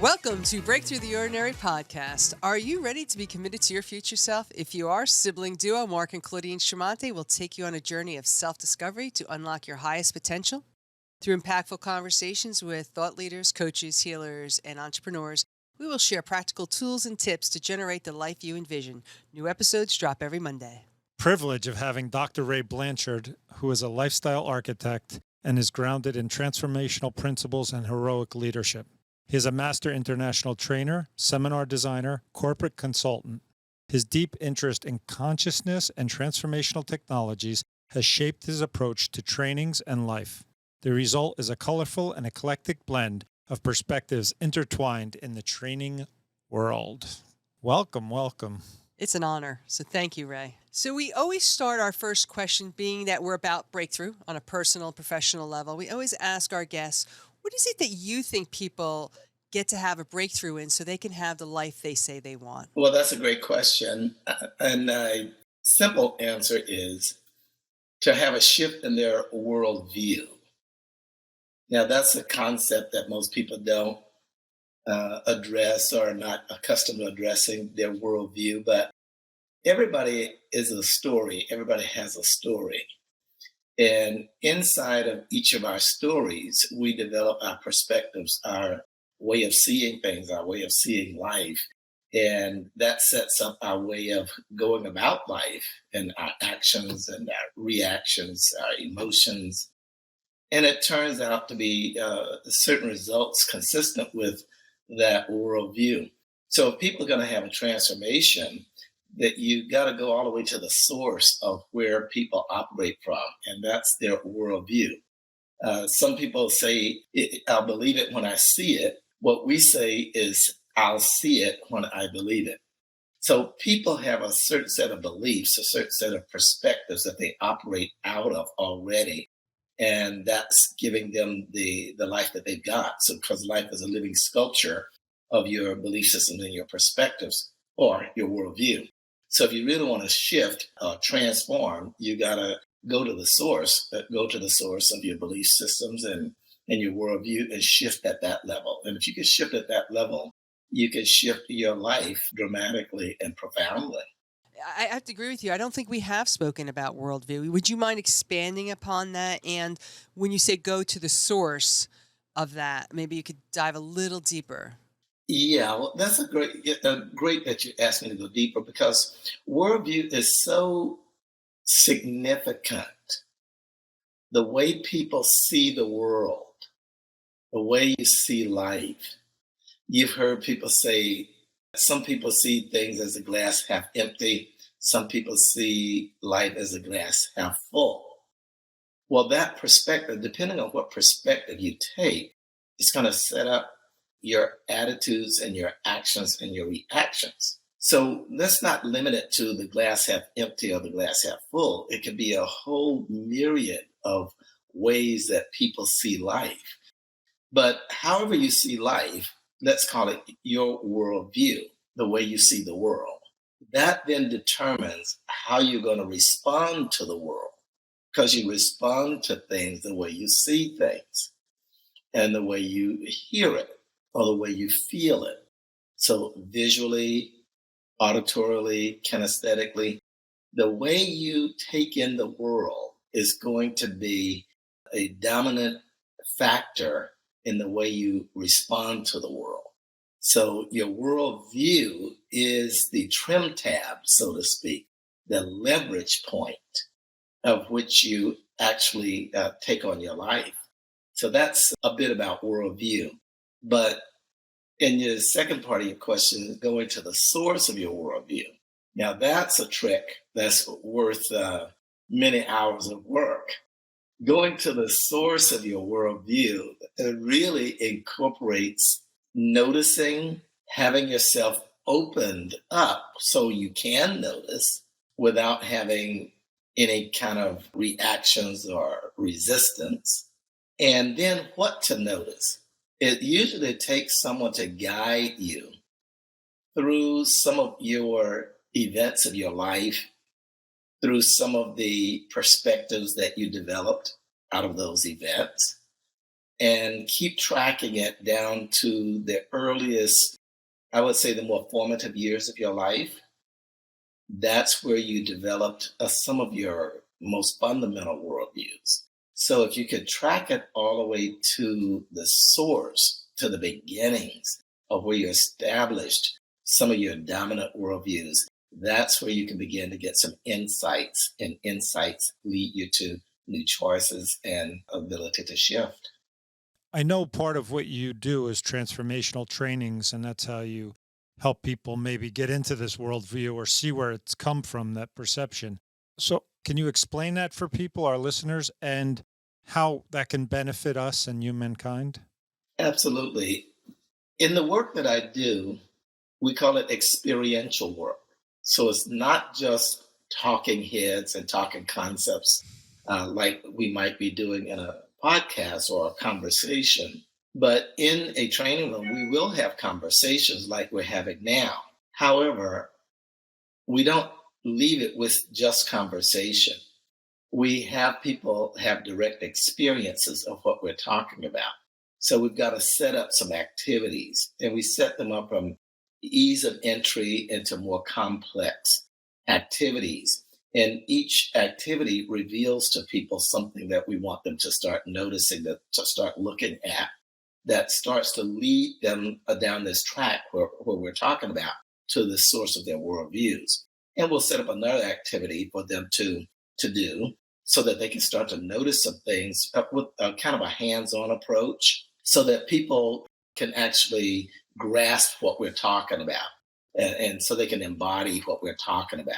Welcome to Breakthrough the Ordinary podcast. Are you ready to be committed to your future self? If you are, sibling duo Mark and Claudine Tremonte will take you on a journey of self-discovery to unlock your highest potential. Through impactful conversations with thought leaders, coaches, healers, and entrepreneurs, we will share practical tools and tips to generate the life you envision. New episodes drop every Monday. Privilege of having Dr. Ray Blanchard, who is a lifestyle architect and is grounded in transformational principles and heroic leadership. He is a master international trainer, seminar designer, corporate consultant. His deep interest in consciousness and transformational technologies has shaped his approach to trainings and life. The result is a colorful and eclectic blend of perspectives intertwined in the training world. Welcome, welcome. It's an honor, so thank you, Ray. So we always start our first question being that we're about breakthrough on a personal, professional level. We always ask our guests, what is it that you think people get to have a breakthrough in so they can have the life they say they want? Well, that's a great question. And a simple answer is to have a shift in their worldview. Now, that's a concept that most people don't address or are not accustomed to addressing their worldview. But everybody is a story. Everybody has a story. And inside of each of our stories, we develop our perspectives, our way of seeing things, our way of seeing life. And that sets up our way of going about life and our actions and our reactions, our emotions. And it turns out to be certain results consistent with that worldview. So if people are going to have a transformation, that you got to go all the way to the source of where people operate from, and that's their worldview. Some people say, I'll believe it when I see it. What we say is, I'll see it when I believe it. So people have a certain set of beliefs, a certain set of perspectives that they operate out of already. And that's giving them the life that they've got. So because life is a living sculpture of your belief systems and your perspectives or your worldview. So if you really want to shift or transform, you got to go to the source of your belief systems and your worldview and shift at that level. And if you can shift at that level, you can shift your life dramatically and profoundly. I have to agree with you. I don't think we have spoken about worldview. Would you mind expanding upon that? And when you say go to the source of that, maybe you could dive a little deeper. Yeah, well, that's great that you asked me to go deeper, because worldview is so significant. The way people see the world, the way you see life. You've heard people say, some people see things as a glass half empty. Some people see life as a glass half full. Well, that perspective, depending on what perspective you take, it's going to set up your attitudes and your actions and your reactions. So let's not limit it to the glass half empty or the glass half full. It could be a whole myriad of ways that people see life. But however you see life, let's call it your worldview, the way you see the world. That then determines how you're going to respond to the world, because you respond to things the way you see things and the way you hear it or the way you feel it. So visually, auditorily, kinesthetically, the way you take in the world is going to be a dominant factor in the way you respond to the world. So your worldview is the trim tab, so to speak, the leverage point of which you actually take on your life. So that's a bit about worldview. But in your second part of your question, going to the source of your worldview. Now that's a trick that's worth many hours of work. Going to the source of your worldview, it really incorporates noticing, having yourself opened up so you can notice without having any kind of reactions or resistance. And then what to notice. It usually takes someone to guide you through some of your events of your life, through some of the perspectives that you developed out of those events. and keep tracking it down to the earliest, I would say the more formative years of your life. That's where you developed some of your most fundamental worldviews. So if you could track it all the way to the source, to the beginnings of where you established some of your dominant worldviews, that's where you can begin to get some insights, and insights lead you to new choices and ability to shift. I know part of what you do is transformational trainings, and that's how you help people maybe get into this worldview or see where it's come from, that perception. So, can you explain that for people, our listeners, and how that can benefit us and humankind? Absolutely. In the work that I do, we call it experiential work. So it's not just talking heads and talking concepts like we might be doing in a podcast or a conversation. But in a training room, we will have conversations like we're having now. However, we don't leave it with just conversation. We have people have direct experiences of what we're talking about. So we've got to set up some activities, and we set them up from ease of entry into more complex activities. And each activity reveals to people something that we want them to start noticing, to start looking at, that starts to lead them down this track where we're talking about to the source of their worldviews. And we'll set up another activity for them to do so that they can start to notice some things with a kind of a hands-on approach so that people can actually grasp what we're talking about, and so they can embody what we're talking about.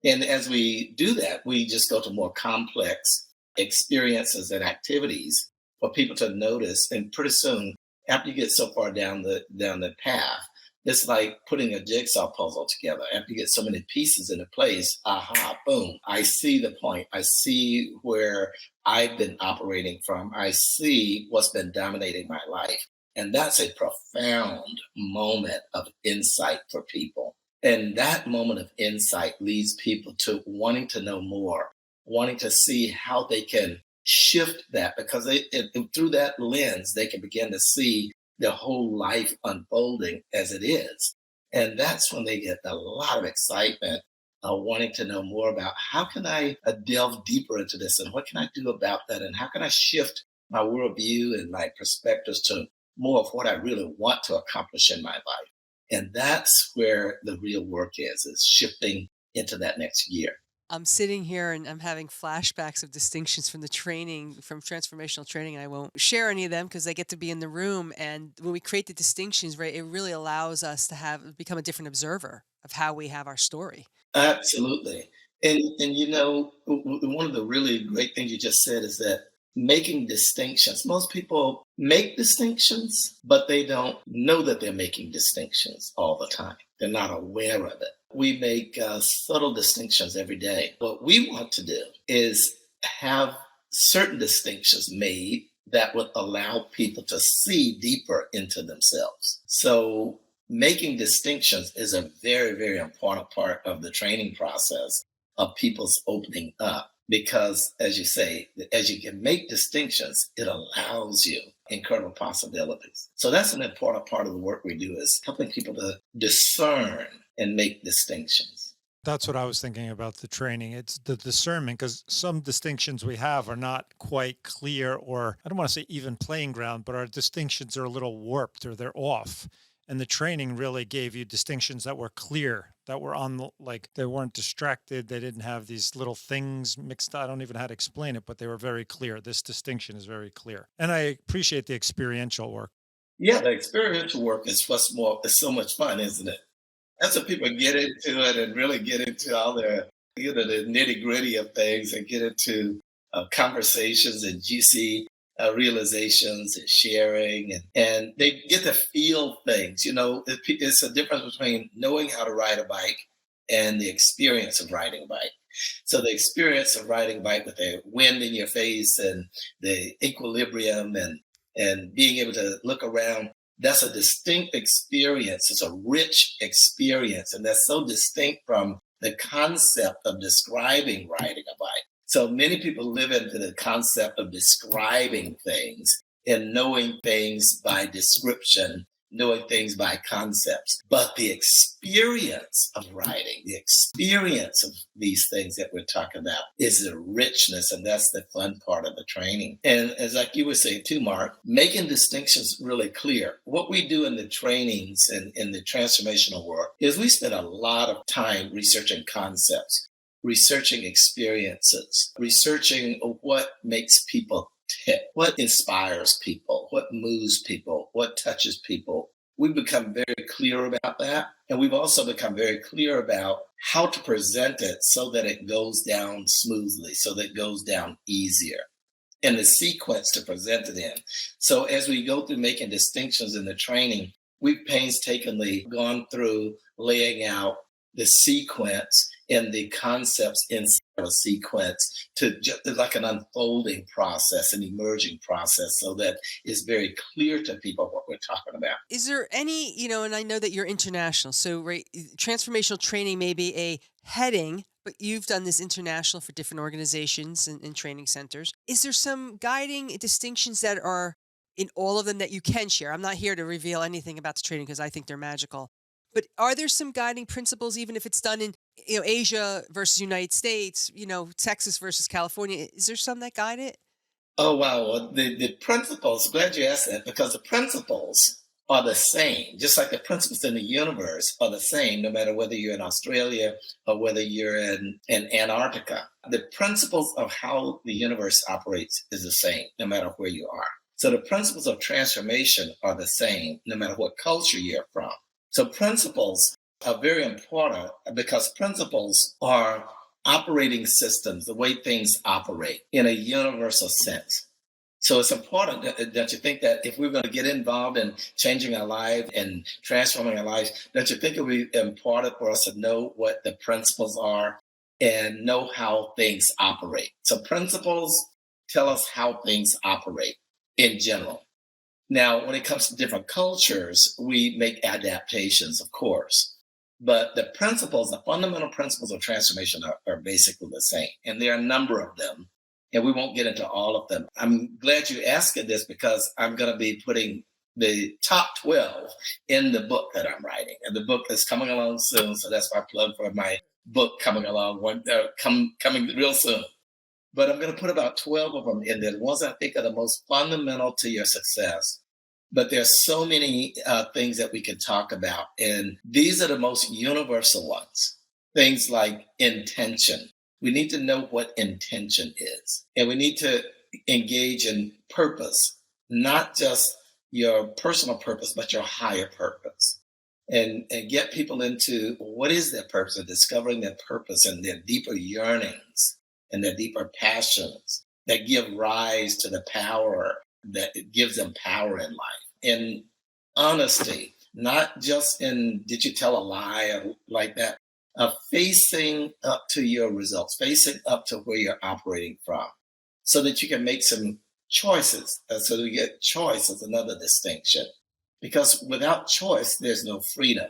And as we do that, we just go to more complex experiences and activities for people to notice. And pretty soon, after you get so far down the path, it's like putting a jigsaw puzzle together. After you get so many pieces into place, aha, boom, I see the point. I see where I've been operating from. I see what's been dominating my life. And that's a profound moment of insight for people. And that moment of insight leads people to wanting to know more, wanting to see how they can shift that, because through that lens, they can begin to see their whole life unfolding as it is. And that's when they get a lot of excitement, wanting to know more about how can I delve deeper into this, and what can I do about that, and how can I shift my worldview and my perspectives to more of what I really want to accomplish in my life. And that's where the real work is shifting into that next year. I'm sitting here and I'm having flashbacks of distinctions from the training, from transformational training. And I won't share any of them because they get to be in the room. And when we create the distinctions, right, it really allows us to become a different observer of how we have our story. Absolutely. And one of the really great things you just said is that making distinctions. Most people make distinctions, but they don't know that they're making distinctions all the time. They're not aware of it. We make subtle distinctions every day. What we want to do is have certain distinctions made that would allow people to see deeper into themselves. So making distinctions is a very, very important part of the training process of people's opening up. Because, as you say, as you can make distinctions, it allows you incredible possibilities. So that's an important part of the work we do, is helping people to discern and make distinctions. That's what I was thinking about the training. It's the discernment, because some distinctions we have are not quite clear, or I don't want to say even playing ground, but our distinctions are a little warped or they're off. And the training really gave you distinctions that were clear, that were like they weren't distracted. They didn't have these little things mixed. I don't even know how to explain it, but they were very clear. This distinction is very clear. And I appreciate the experiential work. Yeah, the experiential work is it's so much fun, isn't it? That's when people get into it and really get into all their, the nitty gritty of things, and get into conversations and juicy realizations and sharing, and they get to feel things. It's a difference between knowing how to ride a bike and the experience of riding a bike. So the experience of riding a bike with the wind in your face and the equilibrium and being able to look around, that's a distinct experience. It's a rich experience, and that's so distinct from the concept of describing riding a bike. So many people live into the concept of describing things in knowing things by description, knowing things by concepts. But the experience of writing, the experience of these things that we're talking about is the richness, and that's the fun part of the training. And as like you were saying too, Mark, making distinctions really clear. What we do in the trainings and in the transformational work is we spend a lot of time researching concepts, researching experiences, researching what makes people tick, what inspires people, what moves people, what touches people. We've become very clear about that. And we've also become very clear about how to present it so that it goes down smoothly, so that it goes down easier, and the sequence to present it in. So as we go through making distinctions in the training, we've painstakingly gone through laying out the sequence and the concepts inside of a sequence to just like an unfolding process, an emerging process, so that it's very clear to people what we're talking about. Is there any, and I know that you're international, so right, transformational training may be a heading, but you've done this international for different organizations and training centers. Is there some guiding distinctions that are in all of them that you can share? I'm not here to reveal anything about the training because I think they're magical. But are there some guiding principles, even if it's done in Asia versus United States, Texas versus California? Is there some that guide it? Oh, wow. Well, the principles, glad you asked that, because the principles are the same, just like the principles in the universe are the same, no matter whether you're in Australia or whether you're in Antarctica. The principles of how the universe operates is the same, no matter where you are. So the principles of transformation are the same, no matter what culture you're from. So principles are very important because principles are operating systems, the way things operate in a universal sense. So it's important that you think that if we're going to get involved in changing our lives and transforming our lives, that you think it would be important for us to know what the principles are and know how things operate. So principles tell us how things operate in general. Now, when it comes to different cultures, we make adaptations, of course. But the principles, the fundamental principles of transformation are basically the same. And there are a number of them. And we won't get into all of them. I'm glad you asked this because I'm going to be putting the top 12 in the book that I'm writing. And the book is coming along soon. So that's my plug for my book coming along, coming real soon. But I'm going to put about 12 of them in there, the ones I think are the most fundamental to your success. But there's so many things that we can talk about. And these are the most universal ones. Things like intention. We need to know what intention is. And we need to engage in purpose, not just your personal purpose, but your higher purpose. And get people into what is their purpose, and discovering their purpose and their deeper yearnings and their deeper passions that give rise to the power that it gives them power in life. In honesty, not just in did you tell a lie or like that, facing up to your results, facing up to where you're operating from so that you can make some choices. So we get choice is another distinction, because without choice, there's no freedom.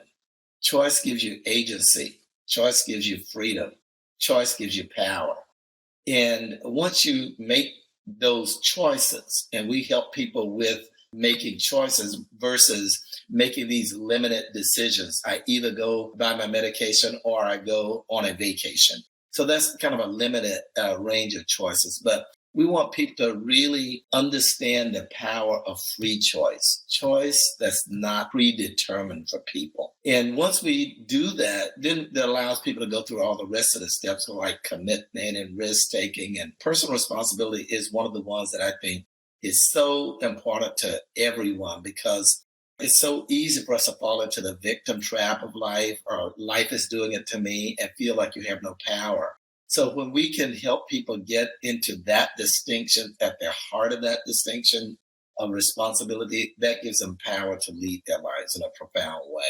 Choice gives you agency. Choice gives you freedom. Choice gives you power. And once you make those choices, and we help people with making choices versus making these limited decisions. I either go buy my medication or I go on a vacation. So that's kind of a limited range of choices. But we want people to really understand the power of free choice, choice that's not predetermined for people. And once we do that, then that allows people to go through all the rest of the steps like commitment and risk-taking. And personal responsibility is one of the ones that I think is so important to everyone, because it's so easy for us to fall into the victim trap of life, or life is doing it to me, and feel like you have no power. So when we can help people get into that distinction, at the heart of that distinction of responsibility, that gives them power to lead their lives in a profound way.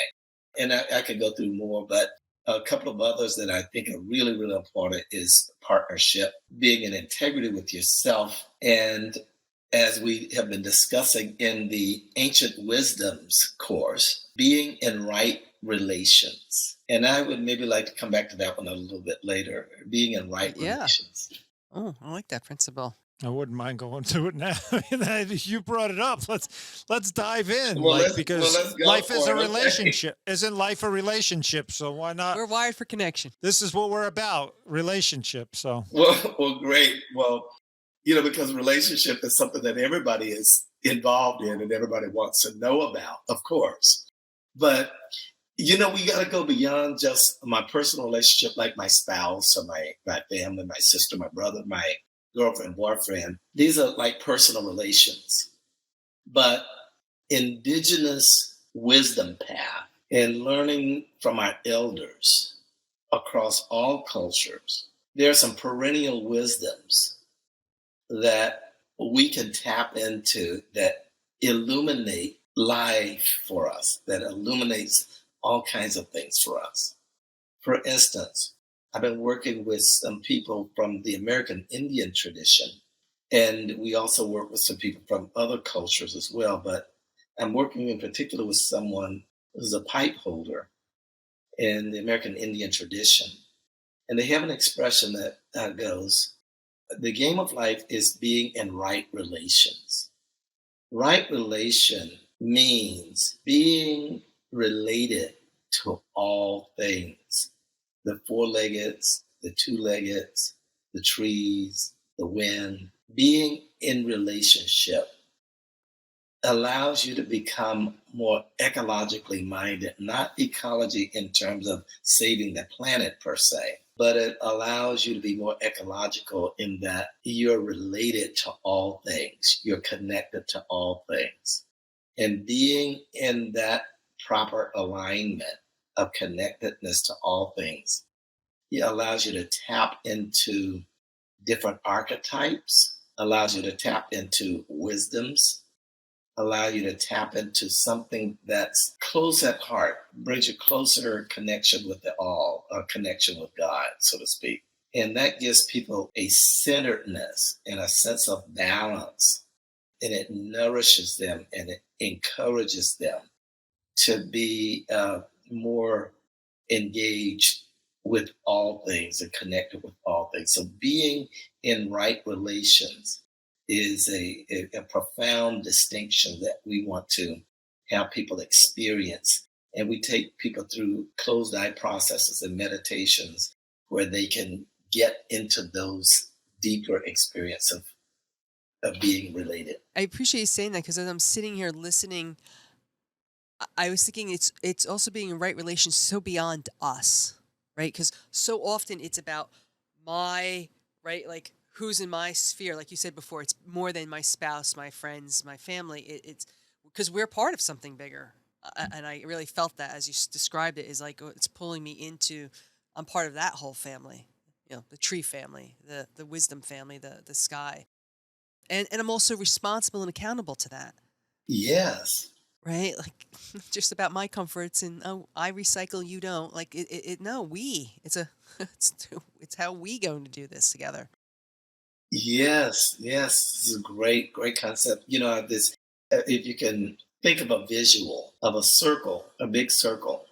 And I could go through more, but a couple of others that I think are really, really important is partnership, being in integrity with yourself. And as we have been discussing in the Ancient Wisdoms course, being in right relations. And I would maybe like to come back to that one a little bit later, being in right relations. Oh, I like that principle. I wouldn't mind going to it now. You brought it up. Let's dive in, Well, because let's go life is for a it. Okay. relationship. Isn't life a relationship? So why not? We're wired for connection. This is what we're about, relationship. So Well, great. Well, because relationship is something that everybody is involved in and everybody wants to know about, of course. But we got to go beyond just my personal relationship, like my spouse or my family, my sister, my brother, my girlfriend, boyfriend. These are like personal relations. But indigenous wisdom path and learning from our elders across all cultures, there are some perennial wisdoms that we can tap into that illuminate life for us, that illuminates all kinds of things for us. For instance, I've been working with some people from the American Indian tradition, and we also work with some people from other cultures as well. But I'm working in particular with someone who's a pipe holder in the American Indian tradition. And they have an expression that goes, the game of life is being in right relations. Right relation means being related to all things. The four-leggeds, the two-leggeds, the trees, the wind. Being in relationship allows you to become more ecologically minded, not ecology in terms of saving the planet per se, but it allows you to be more ecological in that you're related to all things. You're connected to all things. And being in that proper alignment of connectedness to all things, it allows you to tap into different archetypes, allows you to tap into wisdoms, allow you to tap into something that's close at heart, brings you closer connection with the all, or connection with God, so to speak. And that gives people a centeredness and a sense of balance, and it nourishes them and it encourages them to be more engaged with all things and connected with all things. So being in right relations is a profound distinction that we want to have people experience. And we take people through closed eye processes and meditations where they can get into those deeper experience of being related. I appreciate you saying that, because as I'm sitting here listening, I was thinking it's also being in right relations so beyond us, right? Because so often it's about my, right, like who's in my sphere. Like you said before, it's more than my spouse, my friends, my family. It's because we're part of something bigger. And I really felt that as you described it, is like it's pulling me into, I'm part of that whole family, the tree family, the wisdom family, the sky. And I'm also responsible and accountable to that. Yes. Right? Like just about my comforts and, oh, I recycle, you don't. Like no, it's how we going to do this together. Yes, this is a great concept. This, if you can think of a visual of a circle, a big circle,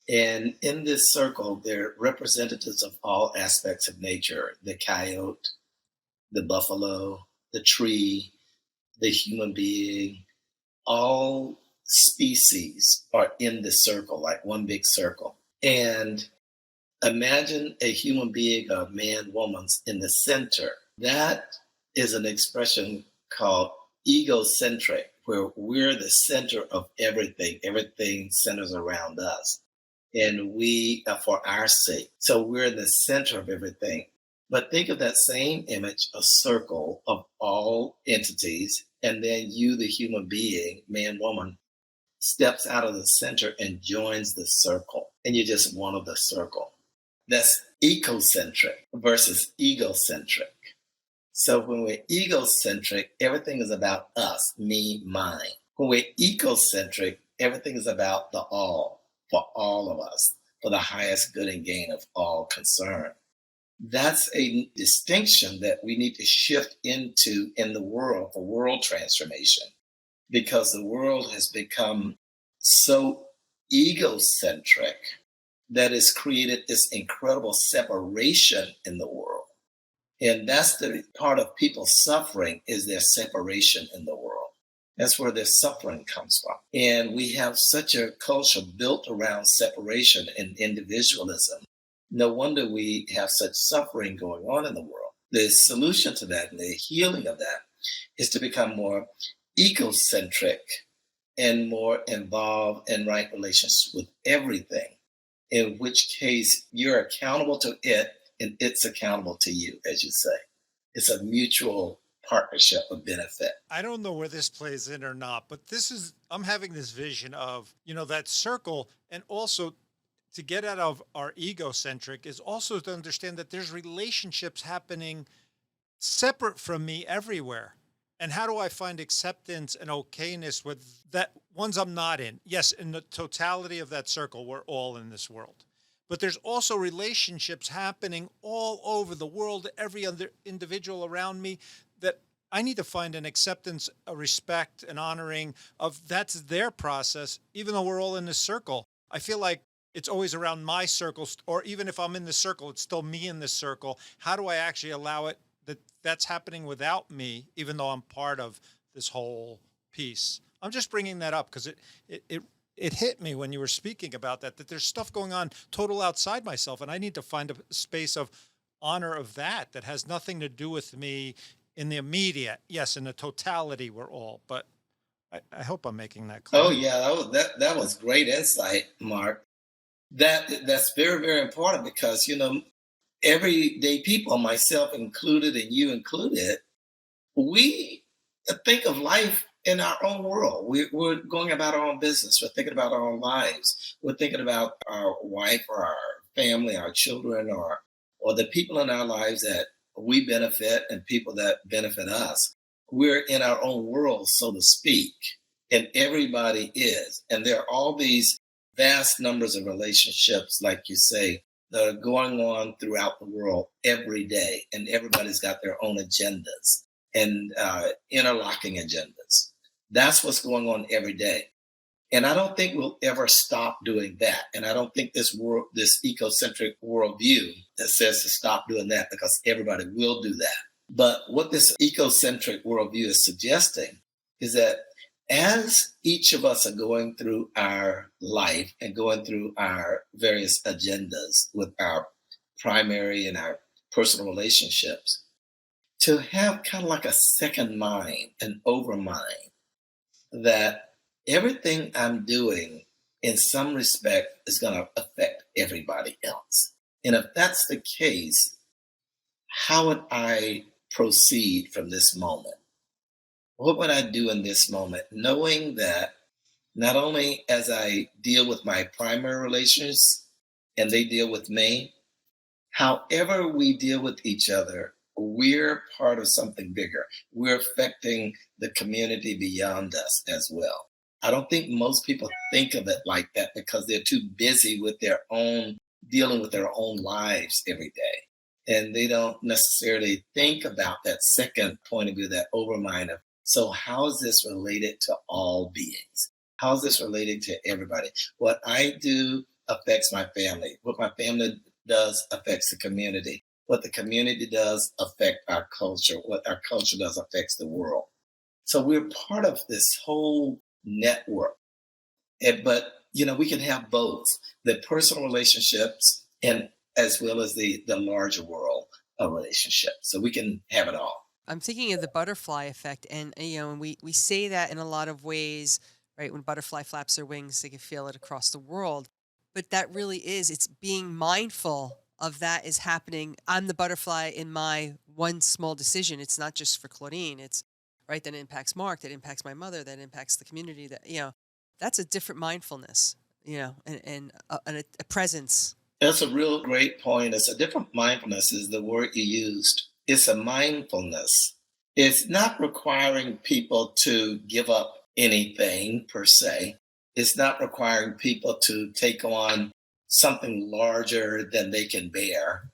and in this circle, there are representatives of all aspects of nature: the coyote, the buffalo, the tree, the human being. All species are in this circle, like one big circle. And imagine a human being, a man, woman, in the center. That is an expression called egocentric, where we're the center of everything. Everything centers around us. And we are for our sake. So we're in the center of everything. But think of that same image, a circle of all entities, and then you, the human being, man, woman, steps out of the center and joins the circle. And you're just one of the circle. That's ecocentric versus egocentric. So when we're egocentric, everything is about us, me, mine. When we're ecocentric, everything is about the all, for all of us, for the highest good and gain of all concerned. That's a distinction that we need to shift into in the world for world transformation, because the world has become so egocentric that has created this incredible separation in the world. And that's the part of people suffering, is their separation in the world. That's where their suffering comes from. And we have such a culture built around separation and individualism. No wonder we have such suffering going on in the world. The solution to that and the healing of that is to become more ecocentric and more involved in right relations with everything, in which case you're accountable to it and it's accountable to you, as you say. It's a mutual partnership of benefit. I don't know where this plays in or not, but I'm having this vision of, that circle, and also to get out of our egocentric is also to understand that there's relationships happening separate from me everywhere. And how do I find acceptance and okayness with that ones I'm not in? Yes, in the totality of that circle, we're all in this world. But there's also relationships happening all over the world, every other individual around me, that I need to find an acceptance, a respect, an honoring of that's their process, even though we're all in this circle. I feel like it's always around my circles, or even if I'm in the circle, it's still me in this circle. How do I actually allow it that's happening without me, even though I'm part of this whole piece? I'm just bringing that up because it hit me when you were speaking about that there's stuff going on total outside myself, and I need to find a space of honor of that has nothing to do with me in the immediate. Yes, in the totality, we're all, but I hope I'm making that clear. Oh yeah, that was great insight, Mark. That's very, very important because, everyday people, myself included and you included, we think of life in our own world. We're going about our own business. We're thinking about our own lives. We're thinking about our wife or our family, our children, or the people in our lives that we benefit and people that benefit us. We're in our own world, so to speak, and everybody is. And there are all these vast numbers of relationships, like you say, that are going on throughout the world every day, and everybody's got their own agendas and interlocking agendas. That's what's going on every day. And I don't think we'll ever stop doing that. And I don't think this ecocentric worldview that says to stop doing that, because everybody will do that. But what this ecocentric worldview is suggesting is that as each of us are going through our life and going through our various agendas with our primary and our personal relationships, to have kind of like a second mind, an overmind, that everything I'm doing in some respect is going to affect everybody else. And if that's the case, how would I proceed from this moment? What would I do in this moment, knowing that not only as I deal with my primary relations and they deal with me, however we deal with each other, we're part of something bigger. We're affecting the community beyond us as well. I don't think most people think of it like that because they're too busy with dealing with their own lives every day. And they don't necessarily think about that second point of view, that overmind of, so how is this related to all beings? How is this related to everybody? What I do affects my family. What my family does affects the community. What the community does affects our culture. What our culture does affects the world. So we're part of this whole network. But, we can have both the personal relationships and as well as the larger world of relationships. So we can have it all. I'm thinking of the butterfly effect, and and we say that in a lot of ways, right? When a butterfly flaps their wings, they can feel it across the world. But that really it's being mindful of that is happening. I'm the butterfly in my one small decision. It's not just for Claudine. It's right that impacts Mark, that impacts my mother, that impacts the community. That that's a different mindfulness. And a presence. That's a real great point. It's a different mindfulness is the word you used. It's a mindfulness. It's not requiring people to give up anything per se. It's not requiring people to take on something larger than they can bear.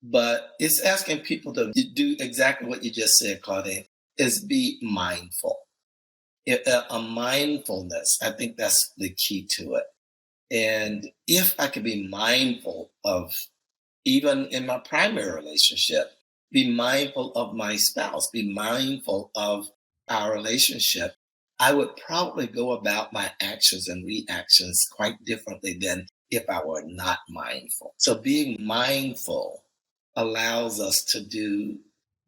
But it's asking people to do exactly what you just said, Claudine, is be mindful. A mindfulness, I think that's the key to it. And if I could be mindful of, even in my primary relationship, be mindful of my spouse, be mindful of our relationship, I would probably go about my actions and reactions quite differently than if I were not mindful. So being mindful allows us to do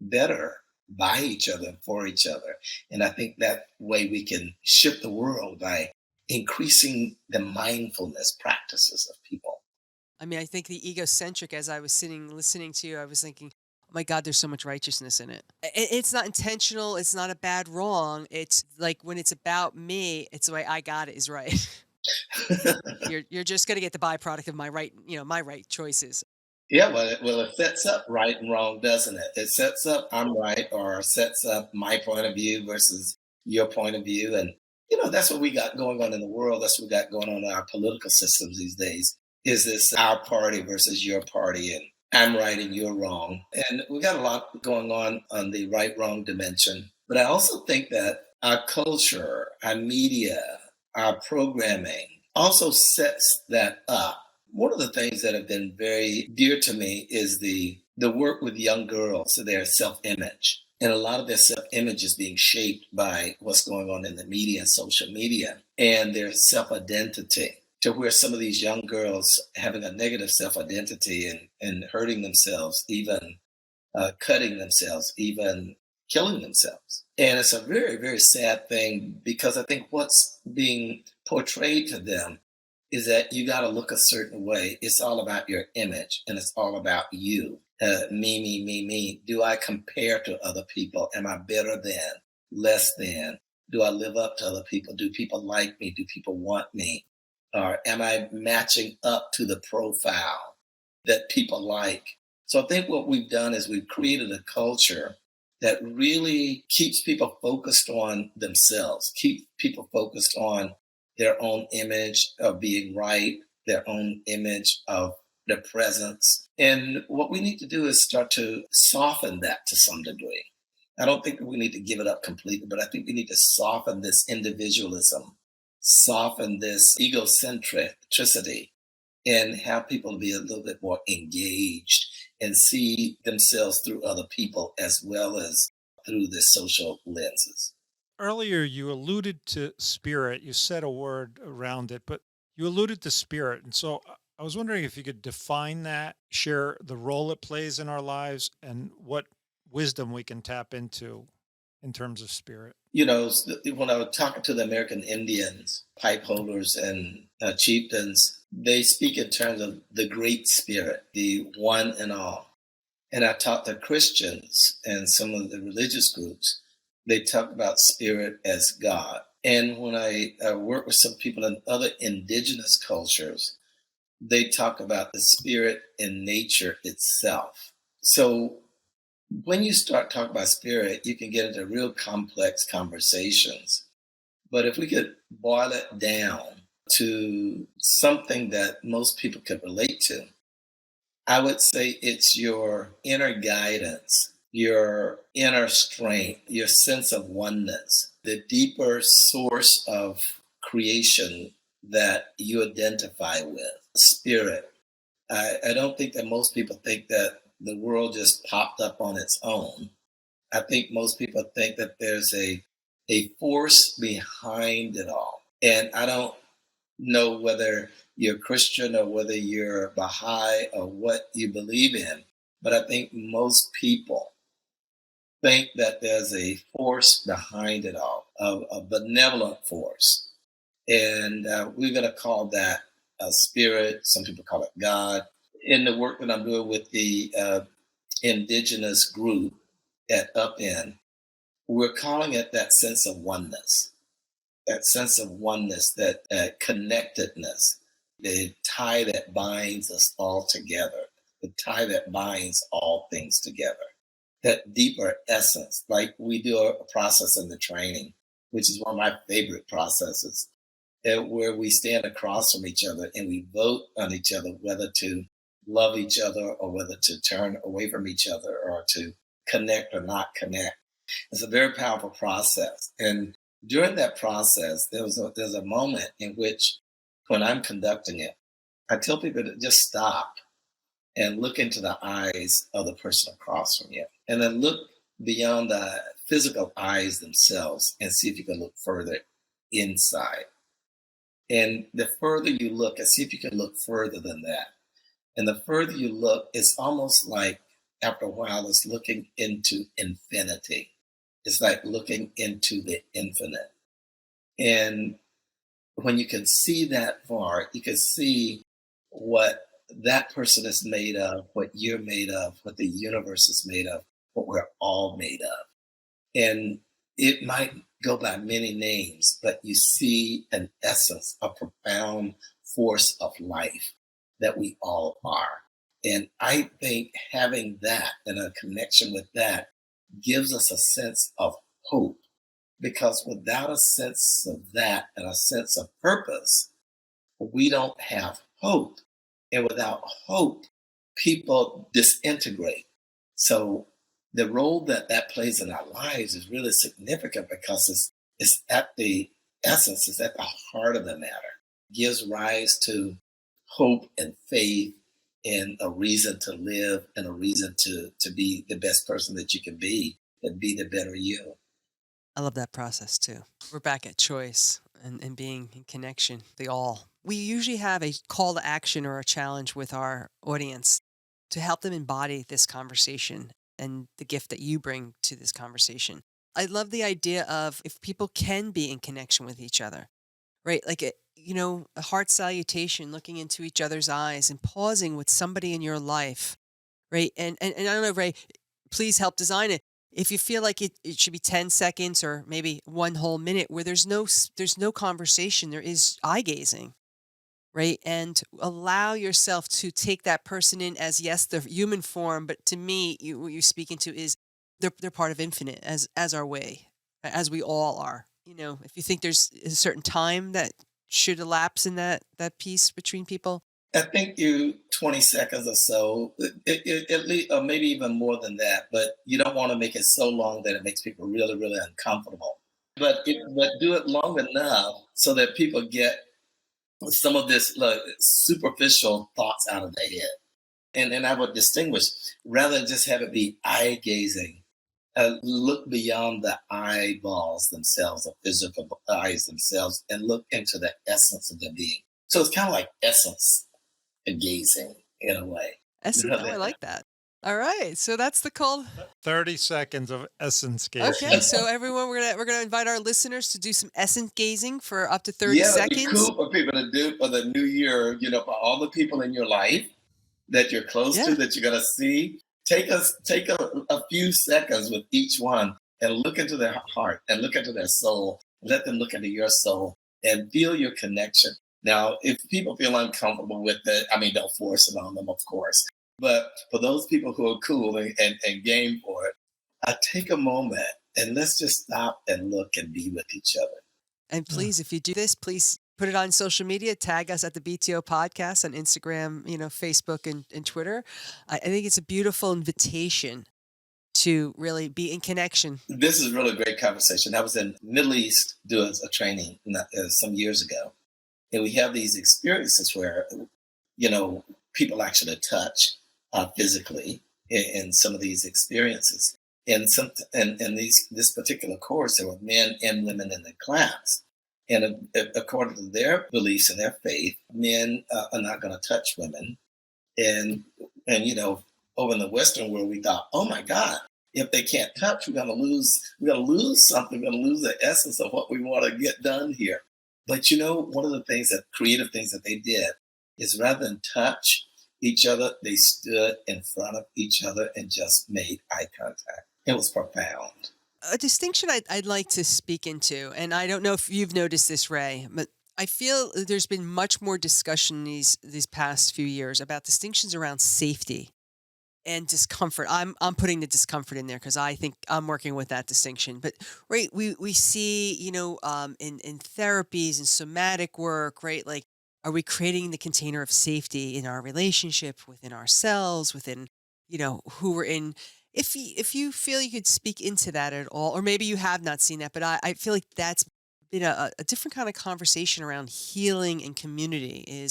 better by each other and for each other. And I think that way we can shift the world by increasing the mindfulness practices of people. I mean, I think the egocentric, as I was sitting listening to you, I was thinking, oh my God, there's so much righteousness in it. It's not intentional. It's not a bad wrong. It's like when it's about me, it's the way I got it is right. You're just gonna get the byproduct of my right, my right choices. Yeah, well, it sets up right and wrong, doesn't it? It sets up I'm right, or sets up my point of view versus your point of view. And, that's what we got going on in the world. That's what we got going on in our political systems these days. Is this our party versus your party? And I'm right and you're wrong. And we got a lot going on the right wrong dimension. But I also think that our culture, our media, our programming also sets that up. One of the things that have been very dear to me is the work with young girls, so their self-image. And a lot of their self-image is being shaped by what's going on in the media and social media and their self-identity, to where some of these young girls having a negative self-identity and hurting themselves, even cutting themselves, even killing themselves. And it's a very, very sad thing, because I think what's being portrayed to them is that you got to look a certain way. It's all about your image, and it's all about you. Me. Do I compare to other people? Am I better than, less than? Do I live up to other people? Do people like me? Do people want me? Or am I matching up to the profile that people like? So I think what we've done is we've created a culture that really keeps people focused on themselves, keep people focused on their own image of being right, their own image of their presence. And what we need to do is start to soften that to some degree. I don't think that we need to give it up completely, but I think we need to soften this individualism, soften this egocentricity, and have people be a little bit more engaged and see themselves through other people as well as through the social lenses. Earlier, you alluded to spirit. You said a word around it, but you alluded to spirit. And so I was wondering if you could define that, share the role it plays in our lives, and what wisdom we can tap into in terms of spirit. When I was talking to the American Indians, pipe holders, and chieftains, they speak in terms of the great spirit, the one and all. And I taught the Christians and some of the religious groups, they talk about spirit as God. And when I work with some people in other indigenous cultures, they talk about the spirit in nature itself. So when you start talking about spirit, you can get into real complex conversations. But if we could boil it down to something that most people could relate to, I would say it's your inner guidance, your inner strength, your sense of oneness, the deeper source of creation that you identify with, spirit. I don't think that most people think that the world just popped up on its own. I think most people think that there's a force behind it all. And I don't know whether you're Christian or whether you're Baha'i or what you believe in, but I think most people think that there's a force behind it all, a benevolent force. And we're going to call that a spirit. Some people call it God. In the work that I'm doing with the indigenous group at Upend, we're calling it that sense of oneness, that connectedness, the tie that binds us all together, the tie that binds all things together, that deeper essence. Like we do a process in the training, which is one of my favorite processes, where we stand across from each other and we vote on each other whether to love each other or whether to turn away from each other or to connect or not connect. It's a very powerful process. And during that process, there's a moment in which, when I'm conducting it, I tell people to just stop and look into the eyes of the person across from you. And then look beyond the physical eyes themselves and see if you can look further inside. And the further you look, and see if you can look further than that. And the further you look, it's almost like after a while, it's looking into infinity. It's like looking into the infinite. And when you can see that far, you can see what that person is made of, what you're made of, what the universe is made of, what we're all made of. And it might go by many names, but you see an essence, a profound force of life that we all are. And I think having that and a connection with that gives us a sense of hope, because without a sense of that and a sense of purpose, we don't have hope. And without hope, people disintegrate. So the role that that plays in our lives is really significant, because it's at the essence, it's at the heart of the matter. It gives rise to hope and faith and a reason to live and a reason to be the best person that you can be and be the better you. I love that process too. We're back at choice and being in connection, the all. We usually have a call to action or a challenge with our audience to help them embody this conversation and the gift that you bring to this conversation. I love the idea of if people can be in connection with each other, right? Like, a heart salutation, looking into each other's eyes and pausing with somebody in your life, right? And I don't know, Ray, please help design it. If you feel like it should be 10 seconds or maybe one whole minute where there's no conversation, there is eye gazing, right? And allow yourself to take that person in as, yes, the human form, but to me, what you're speaking to is they're part of infinite as our way, as we all are. If you think there's a certain time that should elapse in that piece between people. I think you 20 seconds or so, at least, or maybe even more than that, but you don't want to make it so long that it makes people really, really uncomfortable. But do it long enough so that people get some of this superficial thoughts out of their head. And I would distinguish, rather than just have it be eye gazing, look beyond the eyeballs themselves, the physical eyes themselves, and look into the essence of their being. So it's kind of like essence and gazing in a way. Essence, I like that. All right, so that's the call. 30 seconds of essence gazing. Okay, so everyone, we're gonna invite our listeners to do some essence gazing for up to 30 It'd seconds. be cool for people to do for the new year. For all the people in your life that you're close to, that you're gonna see. Take a few seconds with each one and look into their heart and look into their soul. Let them look into your soul and feel your connection. Now, if people feel uncomfortable with it, don't force it on them, of course. But for those people who are cool and game for it, take a moment and let's just stop and look and be with each other. And please, if you do this, please put it on social media. Tag us at the BTO Podcast on Instagram, Facebook, and Twitter. I think it's a beautiful invitation to really be in connection. This is really a great conversation. I was in the Middle East doing a training some years ago. And we have these experiences where, people actually touch physically in some of these experiences. And this particular course, there were men and women in the class. And according to their beliefs and their faith, men are not going to touch women. And over in the Western world, we thought, oh my God, if they can't touch, we're going to lose something. We're going to lose the essence of what we want to get done here. But one of the creative things that they did is rather than touch each other, they stood in front of each other and just made eye contact. It was profound. A distinction I'd like to speak into, and I don't know if you've noticed this, Ray, but I feel there's been much more discussion these past few years about distinctions around safety and discomfort. I'm putting the discomfort in there because I think I'm working with that distinction. But right, we see in therapies and somatic work, right? Like, are we creating the container of safety in our relationship, within ourselves, within who we're in? If you feel you could speak into that at all, or maybe you have not seen that, but I feel like that's been a different kind of conversation around healing and community.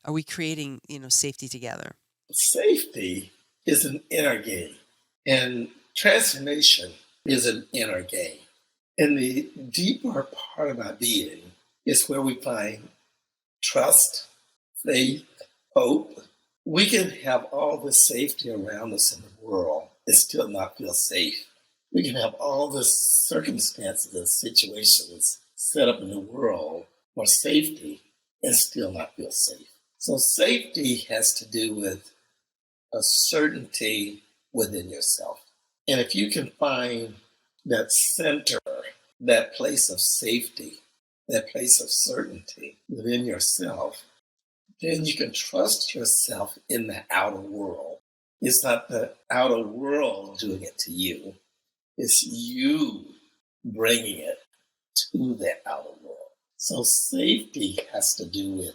Are we creating safety together? Safety is an inner game, and transformation is an inner game. And the deeper part of our being is where we find trust, faith, hope. We can have all the safety around us in the world and still not feel safe. We can have all the circumstances and situations set up in the world for safety and still not feel safe. So safety has to do with a certainty within yourself. And if you can find that center, that place of safety, that place of certainty within yourself, then you can trust yourself in the outer world. It's not the outer world doing it to you. It's you bringing it to the outer world. So safety has to do with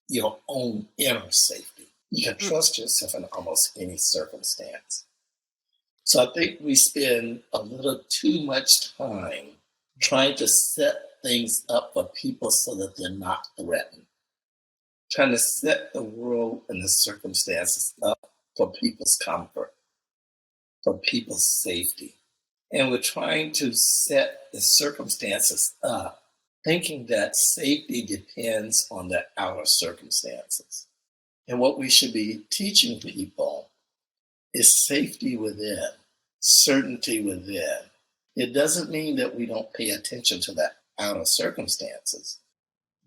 your own inner safety. You can trust yourself in almost any circumstance. So I think we spend a little too much time trying to set things up for people so that they're not threatened. Trying to set the world and the circumstances up for people's comfort, for people's safety. And we're trying to set the circumstances up, thinking that safety depends on the outer circumstances. And what we should be teaching people is safety within, certainty within. It doesn't mean that we don't pay attention to the outer circumstances,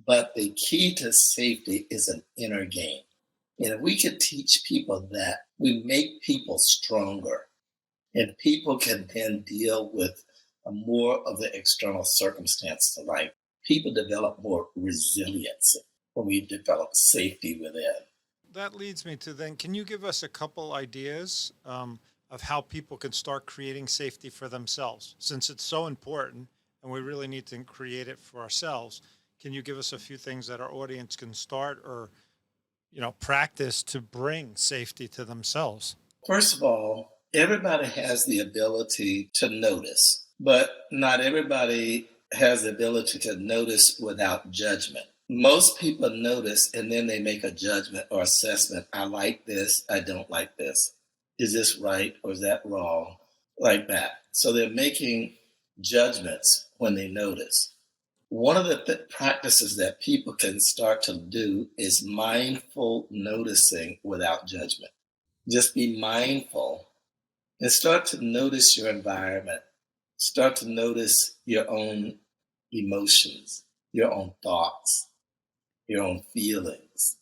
but the key to safety is an inner game. And if we could teach people that, we make people stronger, and people can then deal with more of the external circumstances of life. People develop more resilience when we develop safety within. That leads me to then, can you give us a couple ideas of how people can start creating safety for themselves? Since it's so important and we really need to create it for ourselves, can you give us a few things that our audience can start or, practice to bring safety to themselves? First of all, everybody has the ability to notice, but not everybody has the ability to notice without judgment. Most people notice and then they make a judgment or assessment. I like this, I don't like this. Is this right or is that wrong? Like that. So they're making judgments when they notice. One of the practices that people can start to do is mindful noticing without judgment. Just be mindful and start to notice your environment. Start to notice your own emotions, your own thoughts, your own feelings.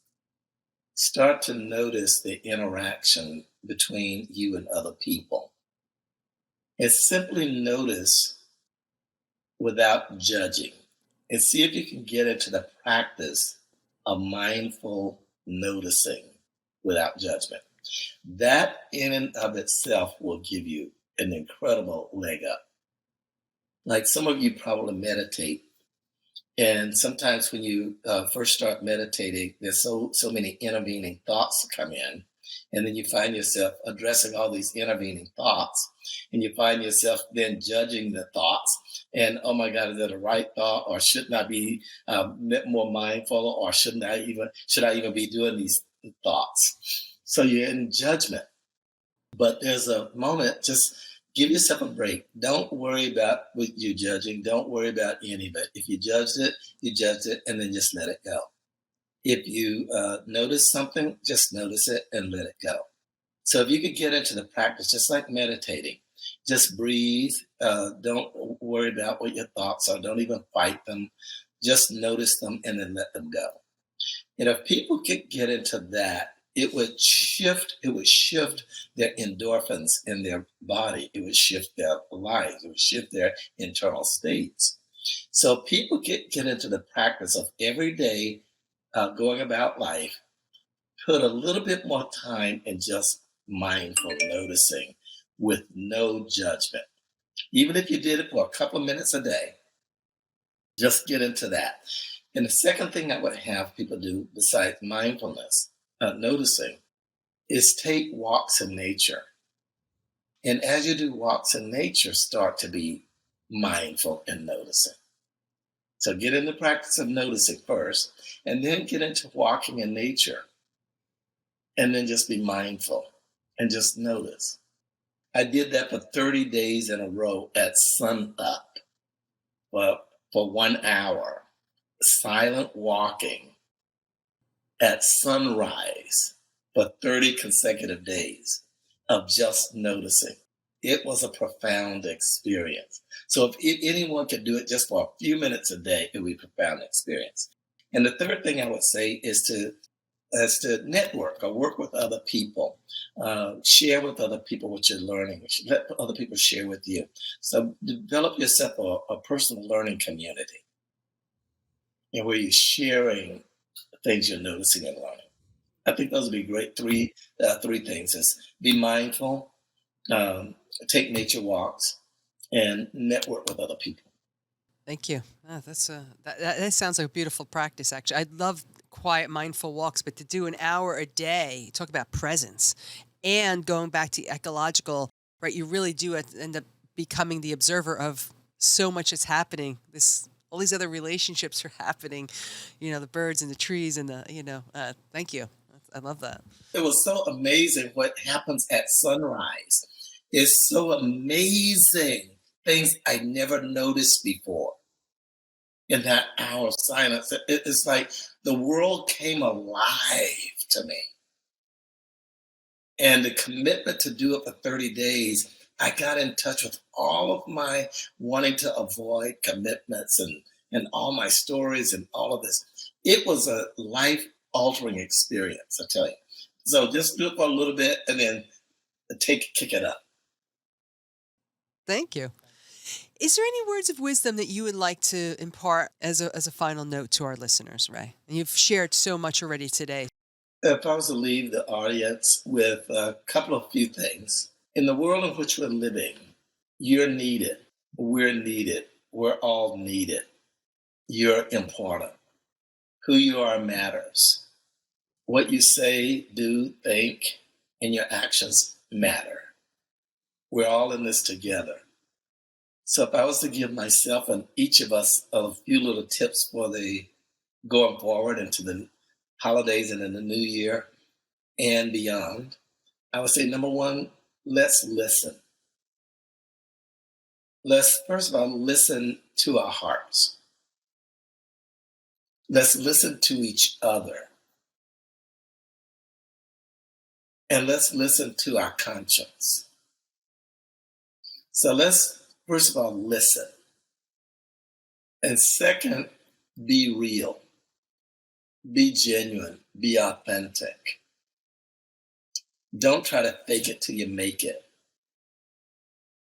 Start to notice the interaction between you and other people. And simply notice without judging. And see if you can get into the practice of mindful noticing without judgment. That in and of itself will give you an incredible leg up. Like some of you probably meditate. And sometimes when you first start meditating, there's so many intervening thoughts come in. And then you find yourself addressing all these intervening thoughts. And you find yourself then judging the thoughts. And, oh my God, is that a right thought? Or shouldn't I be more mindful? Or should I even be doing these thoughts? So you're in judgment. But there's a moment, just give yourself a break. Don't worry about what you're judging. Don't worry about any of it. If you judged it, and then just let it go. If you notice something, just notice it and let it go. So if you could get into the practice, just like meditating, just breathe. Don't worry about what your thoughts are. Don't even fight them. Just notice them and then let them go. And if people could get into that, it would shift their endorphins in their body. It would shift their lives. It would shift their internal states. So people get into the practice of every day going about life, put a little bit more time in just mindful noticing with no judgment. Even if you did it for a couple of minutes a day, just get into that. And the second thing I would have people do besides mindfulness, noticing, is take walks in nature. And as you do walks in nature, start to be mindful and noticing. So get in the practice of noticing first, and then get into walking in nature. and then just be mindful and just notice. I did that for 30 days in a row at sun up, well, for 1 hour, silent walking at sunrise for 30 consecutive days of just noticing. It was a profound experience. So if anyone could do it just for a few minutes a day, it would be a profound experience. And the third thing I would say is to network or work with other people, share with other people what you're learning, let other people share with you. So develop yourself a personal learning community, and where you're sharing things you're noticing and learning. I think those would be great. Three things is be mindful, take nature walks, and network with other people. Thank you. That sounds like a beautiful practice, actually. I love quiet, mindful walks, but to do an hour a day, talk about presence, and going back to ecological, right? You really do end up becoming the observer of so much that's happening. All these other relationships are happening, the birds and the trees and thank you. I love that. It was so amazing what happens at sunrise. It's so amazing. Things I never noticed before in that hour of silence. It's like the world came alive to me. And the commitment to do it for 30 days, I got in touch with all of my wanting to avoid commitments and all my stories and all of this. It was a life-altering experience, I tell you. So just do it for a little bit and then kick it up. Thank you. Is there any words of wisdom that you would like to impart as a final note to our listeners, Ray? And you've shared so much already today. If I was to leave the audience with a few things. In the world in which we're living, you're needed. We're needed. We're all needed. You're important. Who you are matters. What you say, do, think, and your actions matter. We're all in this together. So if I was to give myself and each of us a few little tips for the going forward into the holidays and in the new year and beyond, I would say, number one, let's listen. Let's, first of all, listen to our hearts. Let's listen to each other. And let's listen to our conscience. So let's, first of all, listen. And second, be real. Be genuine. Be authentic. Don't try to fake it till you make it.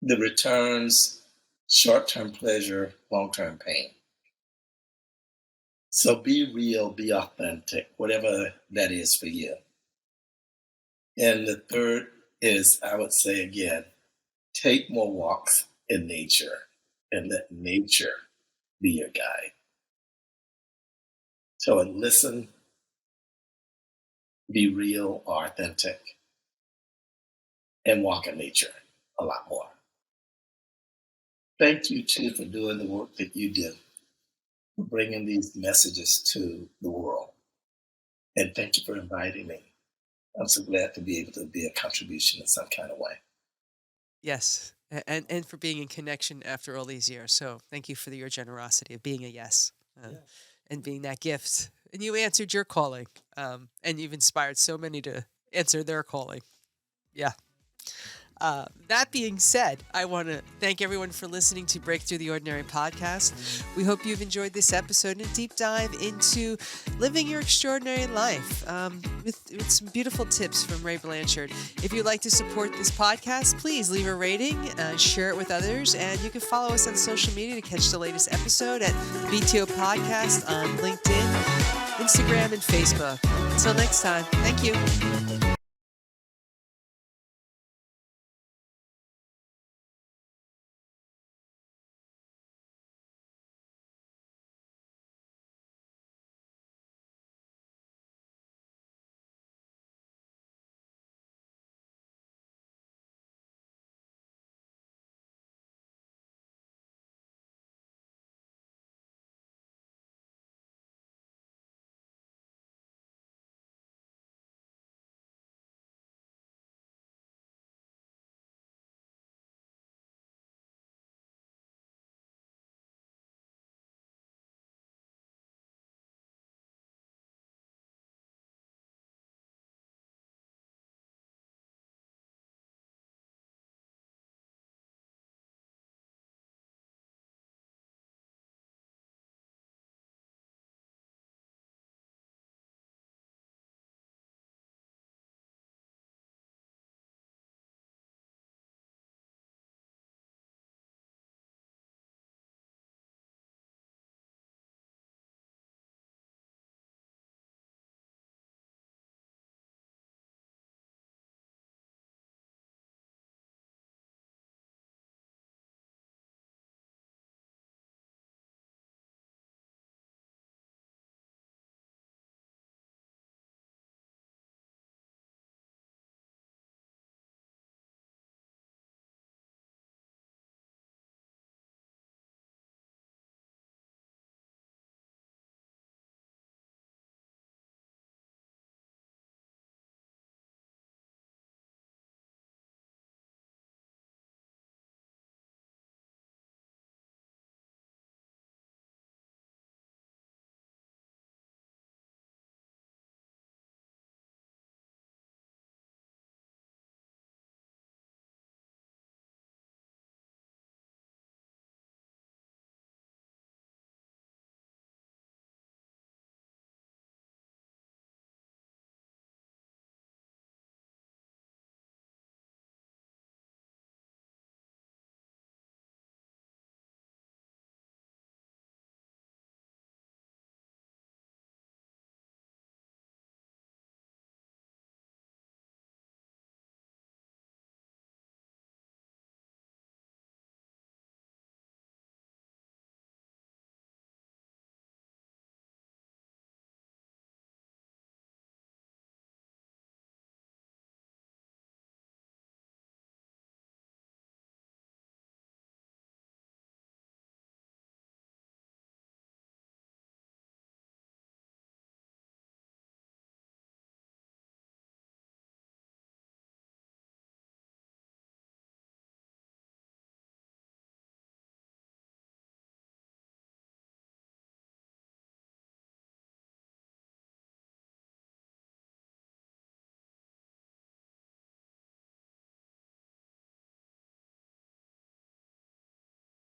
The returns, short-term pleasure, long-term pain. So be real, be authentic, whatever that is for you. And the third is, I would say again, take more walks in nature and let nature be your guide. So listen, be real, authentic, and walk in nature a lot more. Thank you, too, for doing the work that you do, for bringing these messages to the world. And thank you for inviting me. I'm so glad to be able to be a contribution in some kind of way. Yes, and for being in connection after all these years. So thank you for your generosity of being a yes, and being that gift. And you answered your calling, and you've inspired so many to answer their calling. Yeah. That being said, I want to thank everyone for listening to Break Through the Ordinary podcast. We hope you've enjoyed this episode and a deep dive into living your extraordinary life with some beautiful tips from Ray Blanchard. If you'd like to support this podcast, please leave a rating, share it with others, and you can follow us on social media to catch the latest episode at BTO Podcast on LinkedIn, Instagram, and Facebook. Until next time, thank you.